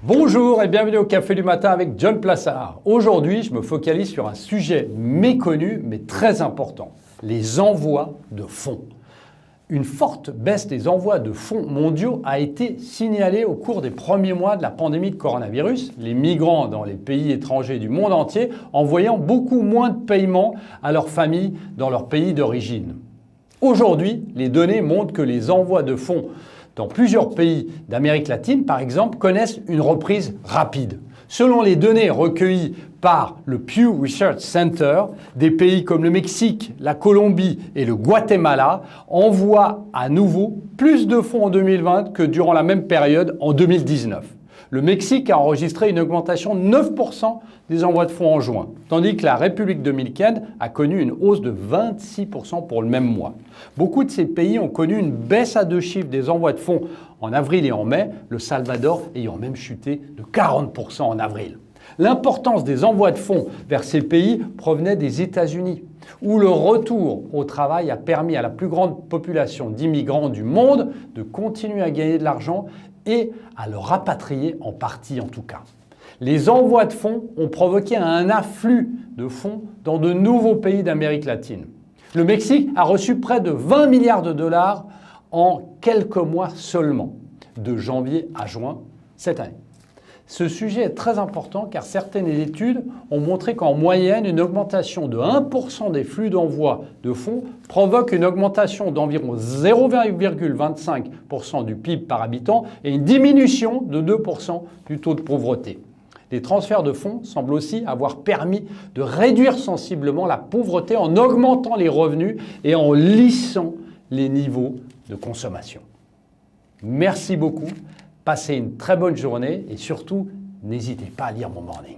Bonjour et bienvenue au Café du matin avec John Plassard. Aujourd'hui, je me focalise sur un sujet méconnu mais très important, les envois de fonds. Une forte baisse des envois de fonds mondiaux a été signalée au cours des premiers mois de la pandémie de coronavirus, les migrants dans les pays étrangers du monde entier envoyant beaucoup moins de paiements à leurs familles dans leur pays d'origine. Aujourd'hui, les données montrent que les envois de fonds dans plusieurs pays d'Amérique latine, par exemple, connaissent une reprise rapide. Selon les données recueillies par le Pew Research Center, des pays comme le Mexique, la Colombie et le Guatemala envoient à nouveau plus de fonds en 2020 que durant la même période en 2019. Le Mexique a enregistré une augmentation de 9% des envois de fonds en juin, tandis que la République dominicaine a connu une hausse de 26% pour le même mois. Beaucoup de ces pays ont connu une baisse à deux chiffres des envois de fonds en avril et en mai, le Salvador ayant même chuté de 40% en avril. L'importance des envois de fonds vers ces pays provenait des États-Unis, où le retour au travail a permis à la plus grande population d'immigrants du monde de continuer à gagner de l'argent et à le rapatrier en partie en tout cas. Les envois de fonds ont provoqué un afflux de fonds dans de nouveaux pays d'Amérique latine. Le Mexique a reçu près de 20 milliards de dollars en quelques mois seulement, de janvier à juin cette année. Ce sujet est très important car certaines études ont montré qu'en moyenne, une augmentation de 1% des flux d'envoi de fonds provoque une augmentation d'environ 0,25% du PIB par habitant et une diminution de 2% du taux de pauvreté. Les transferts de fonds semblent aussi avoir permis de réduire sensiblement la pauvreté en augmentant les revenus et en lissant les niveaux de consommation. Merci beaucoup. Passez une très bonne journée et surtout, n'hésitez pas à lire mon morning.